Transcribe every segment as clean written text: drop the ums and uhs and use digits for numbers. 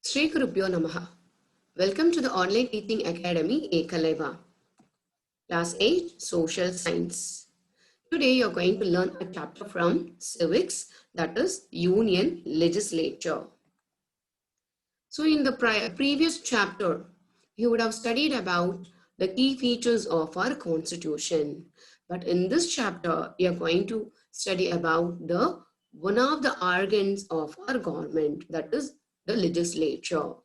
Sri Gurubhyo Namaha. Welcome to the Online Teaching Academy Ekalaiva. Class 8 Social Science. Today you are going to learn a chapter from Civics, that is Union Legislature. So in the previous chapter, you would have studied about the key features of our constitution. But in this chapter, you are going to study about the one of the organs of our government, that is the legislature.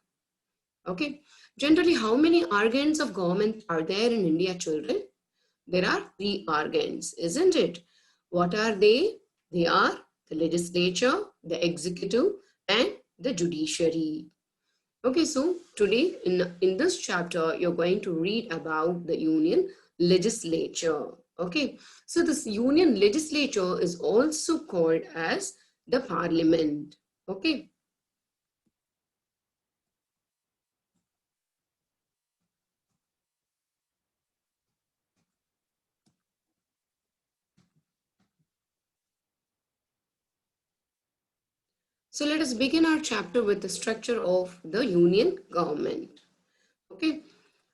Okay. Generally, how many organs of government are there in India, children? There are 3 organs, isn't it? What are they? They are the legislature, the executive, and the judiciary. Okay, so today in this chapter, you're going to read about the union legislature. Okay, so this union legislature is also called as the parliament. Okay. So let us begin our chapter with the structure of the union government. Okay.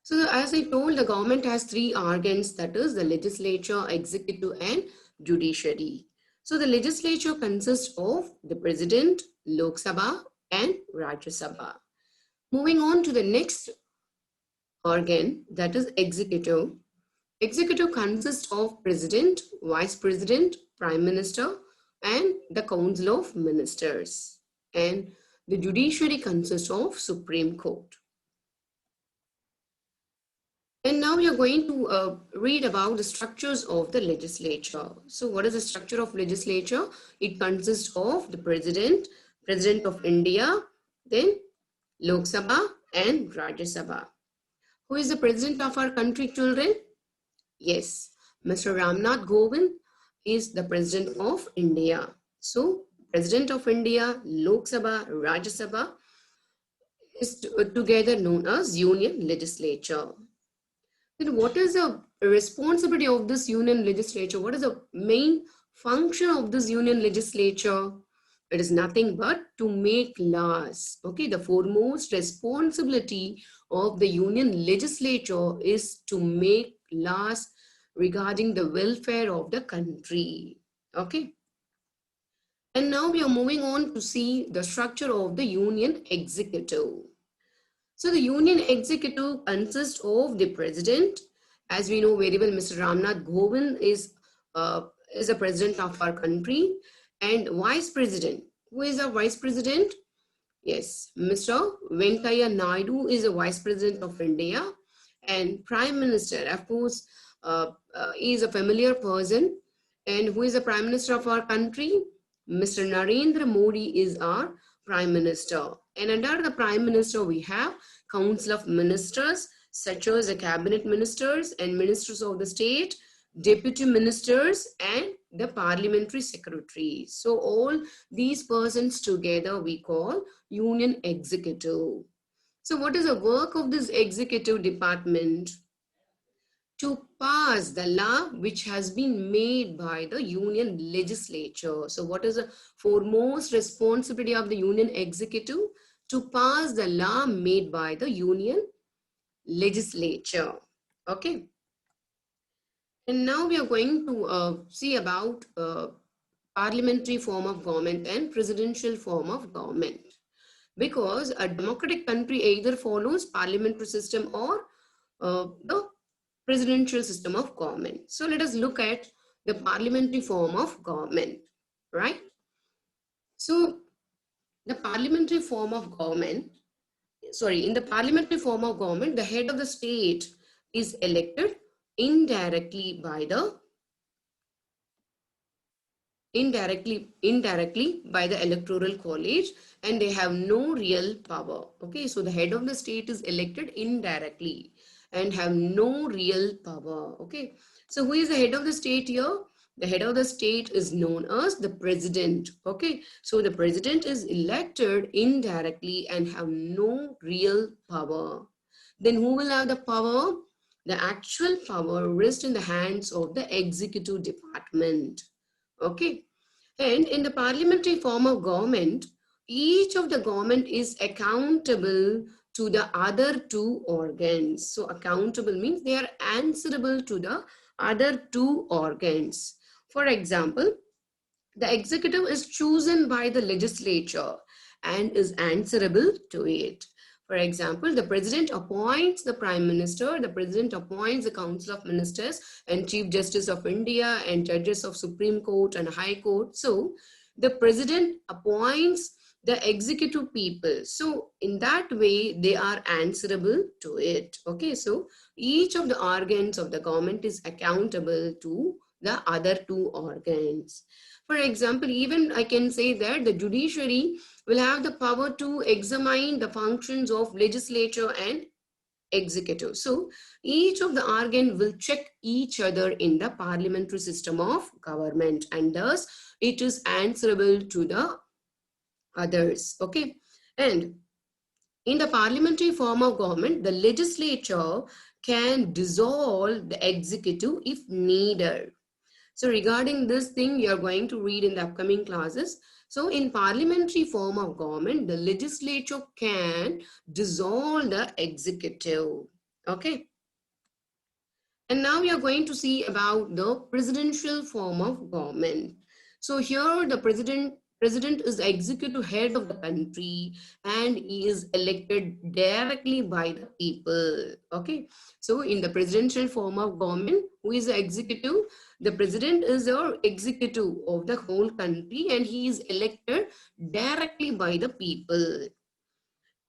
So as I told, the government has 3 organs, that is the legislature, executive, and judiciary. So the legislature consists of the president, Lok Sabha, and Rajya Sabha. Moving on to the next organ, that is executive. Executive consists of president, vice president, prime minister, and the council of ministers. And the judiciary consists of Supreme Court. And now we are going to read about the structures of the legislature. So what is the structure of legislature? It consists of the president, president of India, then Lok Sabha and Rajya Sabha. Who is the president of our country, children? Yes, Mr. Ramnath Kovind is the president of India. So president of India, Lok Sabha, Rajya Sabha is together known as union legislature. Then what is the responsibility of this union legislature? What is the main function of this union legislature? It is nothing but to make laws. Okay, the foremost responsibility of the union legislature is to make laws regarding the welfare of the country. Okay. And now we are moving on to see the structure of the union executive. So the union executive consists of the president. As we know very well, Mr. Ramnath Kovind is the president of our country, and vice president. Who is our vice president? Yes, Mr. Venkaiah Naidu is the vice president of India, and prime minister, of course, is a familiar person. And who is the prime minister of our country? Mr. Narendra Modi is our prime minister. And under the prime minister, we have council of ministers, such as the cabinet ministers and ministers of the state, deputy ministers, and the parliamentary secretary. So all these persons together we call union executive. So what is the work of this executive department? To pass the law which has been made by the union legislature. So what is the foremost responsibility of the union executive? To pass the law made by the union legislature. Okay. And now we are going to see about parliamentary form of government and presidential form of government. Because a democratic country either follows parliamentary system or the presidential system of government. So let us look at the parliamentary form of government, right? So the parliamentary form of government, in the parliamentary form of government, the head of the state is elected indirectly by the electoral college, and they have no real power. Okay, so the head of the state is elected indirectly and have no real power. Okay, so who is the head of the state here? The head of the state is known as the president. Okay, so the president is elected indirectly and have no real power. Then who will have the power? The actual power rests in the hands of the executive department. Okay, and in the parliamentary form of government, each of the government is accountable to the other two organs. So accountable means they are answerable to the other two organs. For example, the executive is chosen by the legislature and is answerable to it. For example, the president appoints the prime minister, the president appoints the council of ministers and chief justice of India and judges of Supreme Court and High Court. So the president appoints the executive people. So in that way, they are answerable to it. Okay, so each of the organs of the government is accountable to the other two organs. For example, even I can say that the judiciary will have the power to examine the functions of legislature and executive. So each of the organ will check each other in the parliamentary system of government, and thus it is answerable to the others. Okay, and in the parliamentary form of government, the legislature can dissolve the executive if needed. So regarding this thing, you're going to read in the upcoming classes. So in parliamentary form of government, the legislature can dissolve the executive. Okay. And now we are going to see about the presidential form of government. So here the president is the executive head of the country and he is elected directly by the people. Okay. So in the presidential form of government, who is the executive? The president is the executive of the whole country and he is elected directly by the people.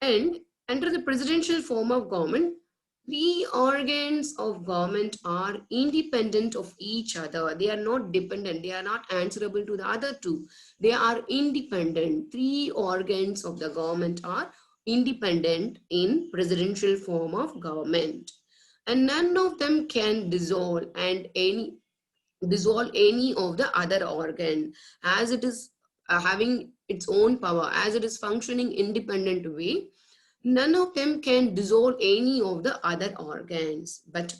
And under the presidential form of government, three organs of government are independent of each other. They are not dependent. They are not answerable to the other two. They are independent. Three organs of the government are independent in presidential form of government. And none of them can dissolve any of the other organ as it is having its own power, as it is functioning independent way. None of them can dissolve any of the other organs, but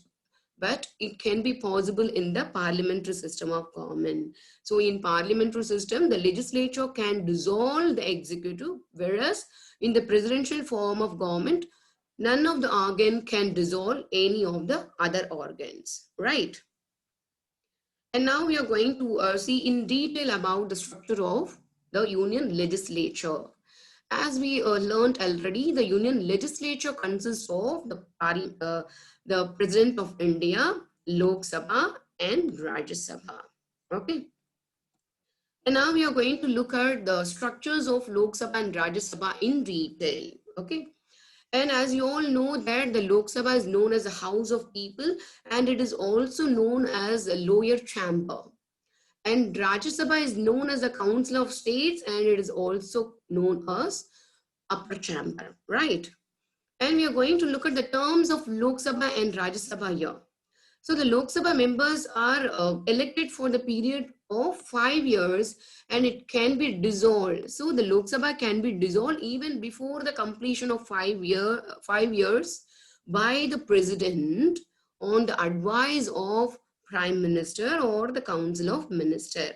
it can be possible in the parliamentary system of government. So in parliamentary system, the legislature can dissolve the executive, whereas in the presidential form of government, none of the organ can dissolve any of the other organs, right? And now we are going to see in detail about the structure of the union legislature. As we learned already, the union legislature consists of the President of India, Lok Sabha and Rajya Sabha. Okay. And now we are going to look at the structures of Lok Sabha and Rajya Sabha in detail. Okay. And as you all know that the Lok Sabha is known as the House of People and it is also known as a lower chamber. And Rajya Sabha is known as the Council of States and it is also known as upper chamber, right? And we are going to look at the terms of Lok Sabha and Rajya Sabha here. So the Lok Sabha members are elected for the period of 5 years and it can be dissolved. So the Lok Sabha can be dissolved even before the completion of 5 years by the president on the advice of Prime Minister or the Council of Ministers.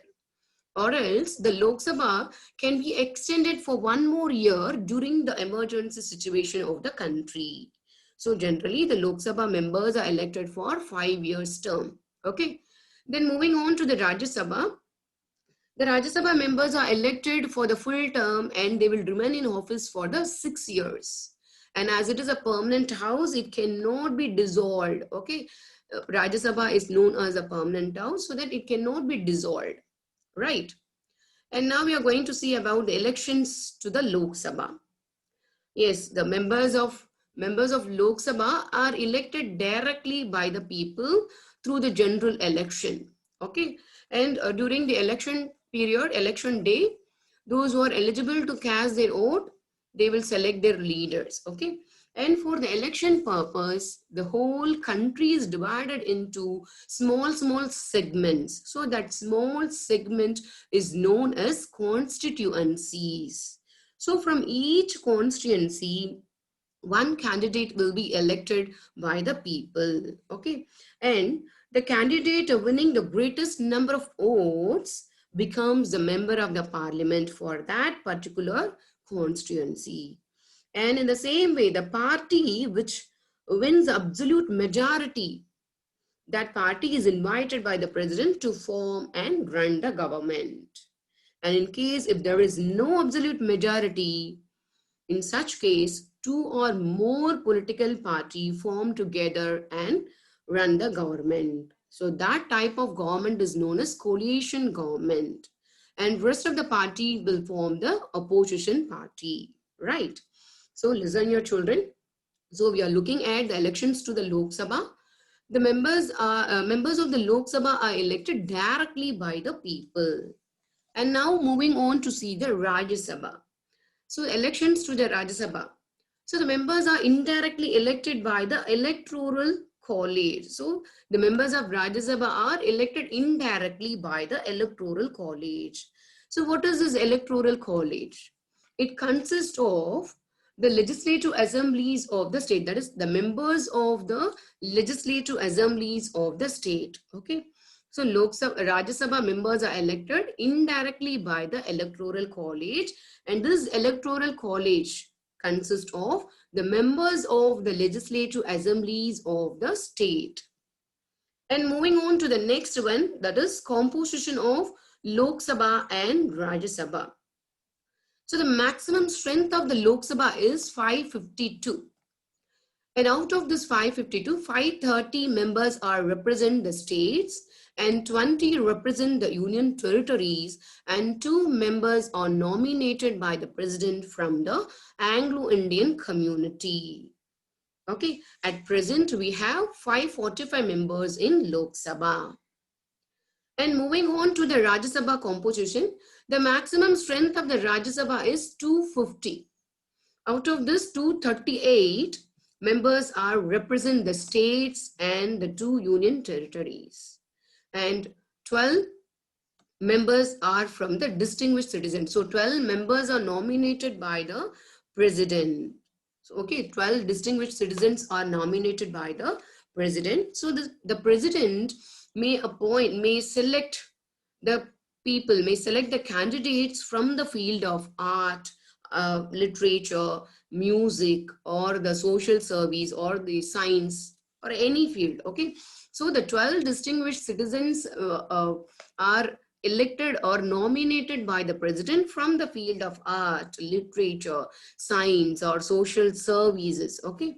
Or else the Lok Sabha can be extended for 1 more year during the emergency situation of the country. So generally the Lok Sabha members are elected for 5 years term. Okay. Then moving on to the Rajya Sabha. The Rajya Sabha members are elected for the full term and they will remain in office for the 6 years. And as it is a permanent house, it cannot be dissolved. Okay. Rajya Sabha is known as a permanent house so that it cannot be dissolved. Right. And now we are going to see about the elections to the Lok Sabha. Yes, the members of Lok Sabha are elected directly by the people through the general election. Okay. And during the election period, election day, those who are eligible to cast their vote, they will select their leaders. Okay. And for the election purpose, the whole country is divided into small segments. So that small segment is known as constituencies. So from each constituency, one candidate will be elected by the people. Okay. And the candidate winning the greatest number of votes becomes the member of the parliament for that particular constituency. And in the same way, the party which wins absolute majority, that party is invited by the president to form and run the government. And in case if there is no absolute majority, in such case, two or more political party form together and run the government. So that type of government is known as coalition government. And rest of the party will form the opposition party, right? So listen, your children. So we are looking at the elections to the Lok Sabha. The members of the Lok Sabha are elected directly by the people. And now moving on to see the Rajya Sabha. So elections to the Rajya Sabha. So the members are indirectly elected by the electoral college. So the members of Rajya Sabha are elected indirectly by the electoral college. So what is this electoral college? It consists of the legislative assemblies of the state, that is the members of the legislative assemblies of the state. Okay. So Rajya Sabha members are elected indirectly by the electoral college, and this electoral college consists of the members of the legislative assemblies of the state. And moving on to the next one, that is composition of Lok Sabha and Rajya Sabha. So the maximum strength of the Lok Sabha is 552. And out of this 552, 530 members are represent the states and 20 represent the union territories, and 2 members are nominated by the president from the Anglo-Indian community. Okay, at present we have 545 members in Lok Sabha. And moving on to the Rajya Sabha composition, the maximum strength of the Rajya Sabha is 250. Out of this, 238 members are represent the states and the 2 union territories, and 12 members are from the distinguished citizens. So 12 members are nominated by the president. So, okay, 12 distinguished citizens are nominated by the president. So the president may select the people, may select the candidates from the field of art, literature, music, or the social service, or the science, or any field. Okay, so the 12 distinguished citizens are elected or nominated by the president from the field of art, literature, science, or social services. Okay,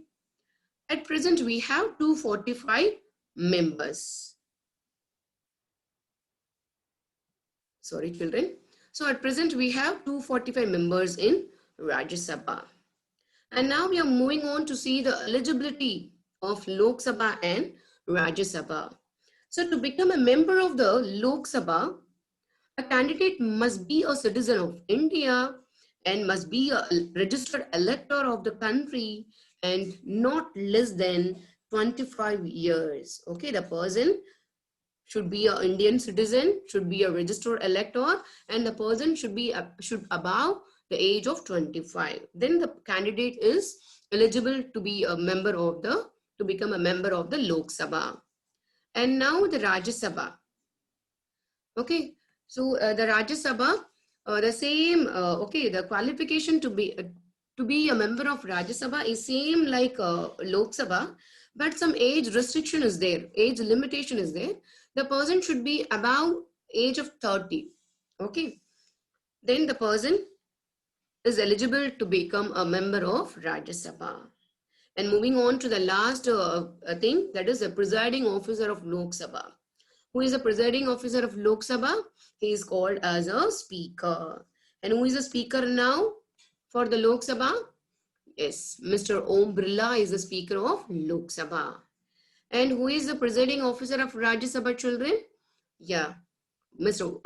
at present we have 245 members. Sorry, children. So at present we have 245 members in Rajya Sabha. And now we are moving on to see the eligibility of Lok Sabha and Rajya Sabha. So to become a member of the Lok Sabha, a candidate must be a citizen of India and must be a registered elector of the country and not less than 25 years. Okay, the person should be an Indian citizen, should be a registered elector, and the person should be above the age of 25. Then the candidate is eligible to be a member of the, to become a member of the Lok Sabha. And now the Rajya Sabha. Okay, so the Rajya Sabha, the same, okay, the qualification to be a member of Rajya Sabha is same like Lok Sabha, but some age restriction is there, age limitation is there. The person should be above age of 30. Okay, then the person is eligible to become a member of Rajya Sabha. And moving on to the last thing, that is the presiding officer of Lok Sabha. Who is the presiding officer of Lok Sabha? He is called as a speaker. And who is the speaker now for the Lok Sabha? Yes, Mr. Om Birla is the speaker of Lok Sabha. And who is the presiding officer of Rajya Sabha, children? Yeah, Mr.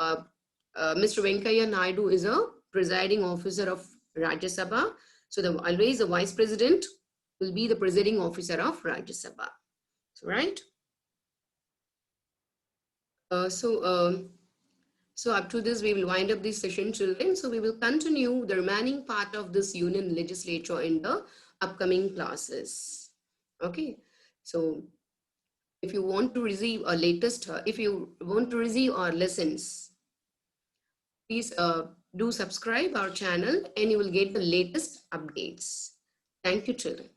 Venkaiah Naidu is a presiding officer of Rajya Sabha. So always the vice president will be the presiding officer of Rajya Sabha. So, right? So up to this, we will wind up this session, children. So we will continue the remaining part of this union legislature in the upcoming classes. Okay. So if you want to receive a latest, if you want to receive our lessons, please Do subscribe our channel and you will get the latest updates. Thank you, children.